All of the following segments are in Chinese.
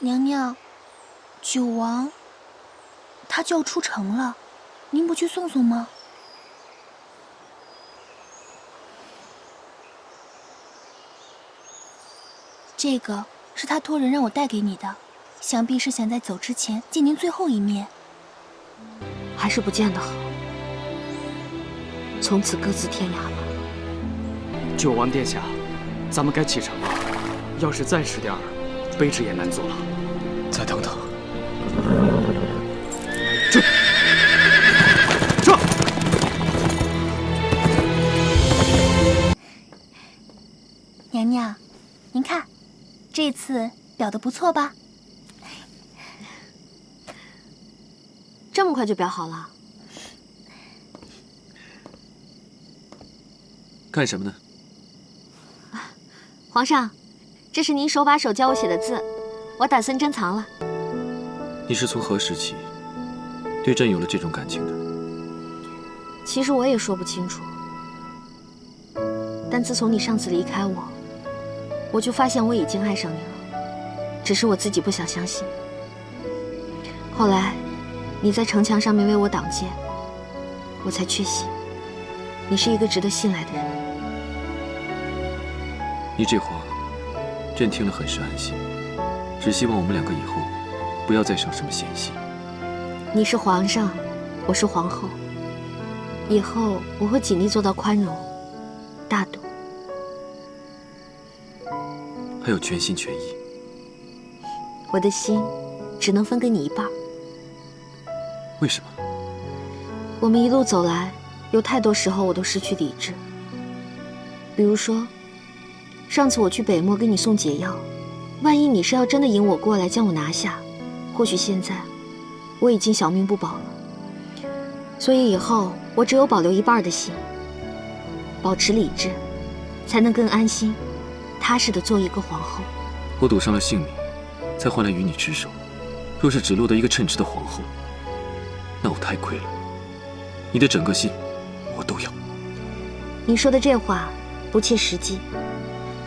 娘娘，九王他就要出城了，您不去送送吗？这个是他托人让我带给你的，想必是想在走之前见您最后一面。还是不见得好，从此各自天涯吧。九王殿下，咱们该启程了。要是再迟点儿，卑职也难做了。再等等。这。娘娘，您看，这次裱得不错吧？这么快就裱好了？干什么呢？皇上，这是您手把手教我写的字，我打算珍藏了。你是从何时起对朕有了这种感情的？其实我也说不清楚，但自从你上次离开我，我就发现我已经爱上你了，只是我自己不想相信。后来，你在城墙上面为我挡箭，我才确信你是一个值得信赖的人。你这话，朕听了很是安心，只希望我们两个以后不要再生什么嫌隙。你是皇上，我是皇后，以后我会尽力做到宽容、大度，还有全心全意。我的心只能分给你一半。为什么？我们一路走来，有太多时候我都失去理智。比如说，上次我去北漠给你送解药，万一你是要真的引我过来将我拿下，或许现在我已经小命不保了。所以以后我只有保留一半的心，保持理智，才能更安心、踏实的做一个皇后。我赌上了性命，才换来与你执手。若是只落得一个称职的皇后，那我太亏了。你的整个心，我都要。你说的这话不切实际，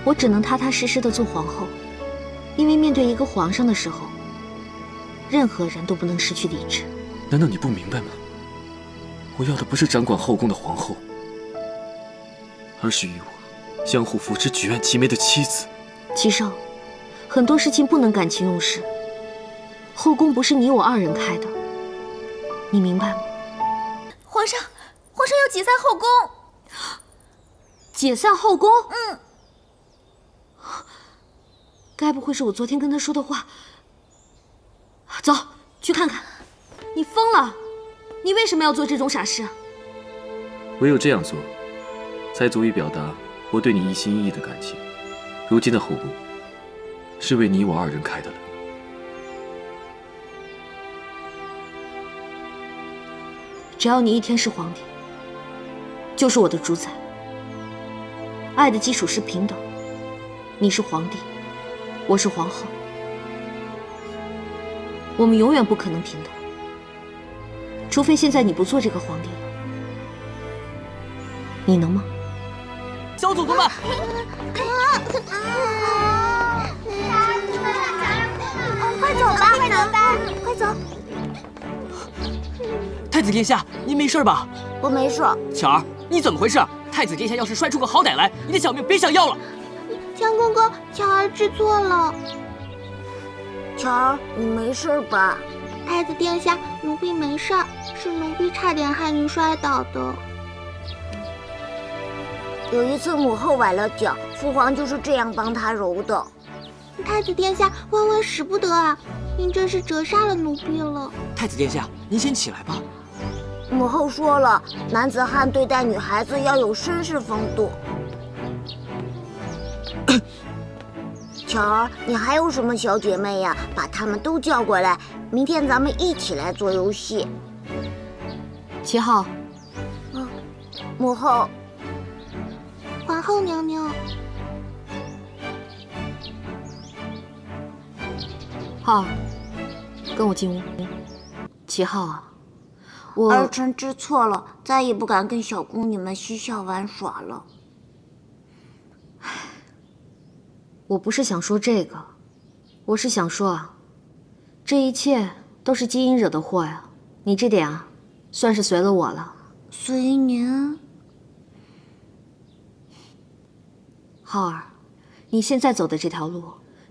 我只能踏踏实实的做皇后，因为面对一个皇上的时候，任何人都不能失去理智。难道你不明白吗？我要的不是掌管后宫的皇后，而是与我相互扶持、举案齐眉的妻子。齐少，很多事情不能感情用事。后宫不是你我二人开的，你明白吗？皇上要解散后宫。解散后宫？该不会是我昨天跟他说的话？走，去看看。你疯了！你为什么要做这种傻事？唯有这样做，才足以表达我对你一心一意的感情。如今的后宫，是为你我二人开的了。只要你一天是皇帝，就是我的主宰。爱的基础是平等，你是皇帝，我是皇后，我们永远不可能平等，除非现在你不做这个皇帝了。你能吗？小祖宗们，快走吧，快走吧，快走！太子殿下，您没事吧？我没事。巧儿，你怎么回事？太子殿下要是摔出个好歹来，你的小命别想要了。江公公，巧儿知错了。巧儿，你没事吧？太子殿下，奴婢没事儿，是奴婢差点害您摔倒的。有一次母后崴了脚，父皇就是这样帮她揉的。太子殿下，万万使不得啊！您真是折杀了奴婢了。太子殿下，您先起来吧。母后说了，男子汉对待女孩子要有绅士风度。巧儿，你还有什么小姐妹呀？把她们都叫过来，明天咱们一起来做游戏。齐浩，母后，皇后娘娘，浩儿，跟我进屋。齐浩啊，儿臣知错了，再也不敢跟小宫女们嬉笑玩耍了。我不是想说这个，我是想说啊，这一切都是基因惹的祸呀！你这点啊，算是随了我了。随您？浩儿，你现在走的这条路，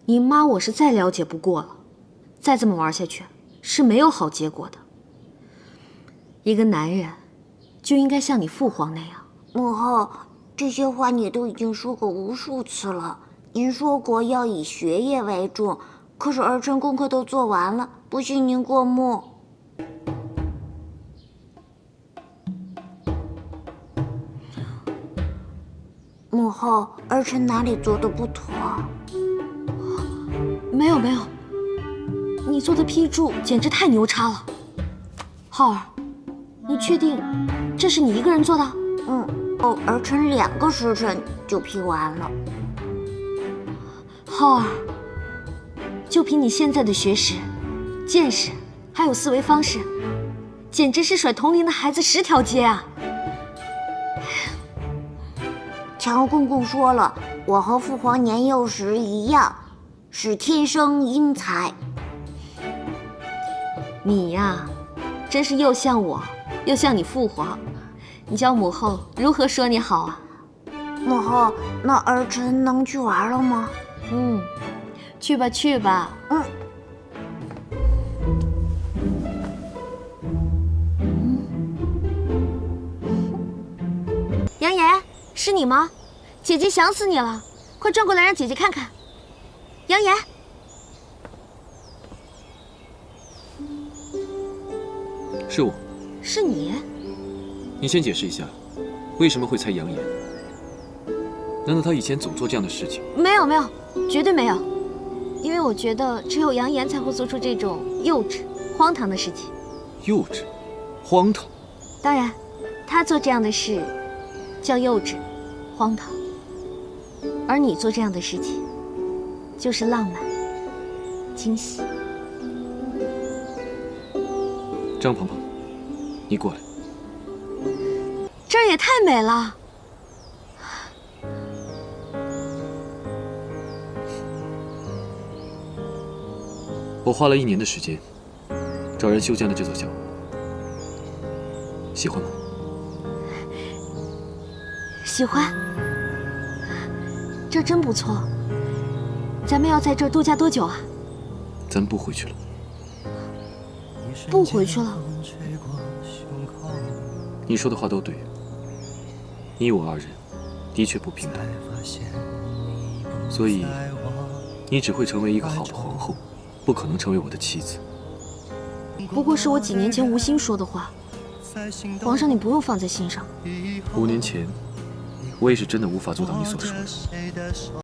你妈我是再了解不过了。再这么玩下去，是没有好结果的。一个男人，就应该像你父皇那样。母后，这些话你都已经说过无数次了。您说过要以学业为重，可是儿臣功课都做完了，不信您过目。母后，儿臣哪里做的不妥？没有没有，你做的批注简直太牛叉了。浩儿，你确定这是你一个人做的？儿臣2个时辰就批完了。浩儿，就凭你现在的学识、见识，还有思维方式，简直是甩同龄的孩子10条街啊！强公公说了，我和父皇年幼时一样，是天生英才。你呀，真是又像我，又像你父皇。你教母后如何说你好啊？母后，那儿臣能去玩了吗？去吧去吧。杨言，是你吗？姐姐想死你了，快转过来让姐姐看看。杨言，是我。是你？你先解释一下，为什么会猜杨言？难道他以前总做这样的事情？没有没有，绝对没有。因为我觉得只有杨言才会做出这种幼稚、荒唐的事情。幼稚，荒唐。当然，他做这样的事叫幼稚、荒唐，而你做这样的事情就是浪漫、惊喜。张鹏鹏，你过来。这儿也太美了。我花了1年的时间，找人修建了这座小屋，喜欢吗？喜欢，这真不错。咱们要在这儿度假多久啊？咱不回去了。不回去了？你说的话都对，你我2人的确不平等，所以你只会成为一个好的皇后，不可能成为我的妻子。不过是我几年前无心说的话，皇上你不用放在心上。5年前，我也是真的无法做到你所说的。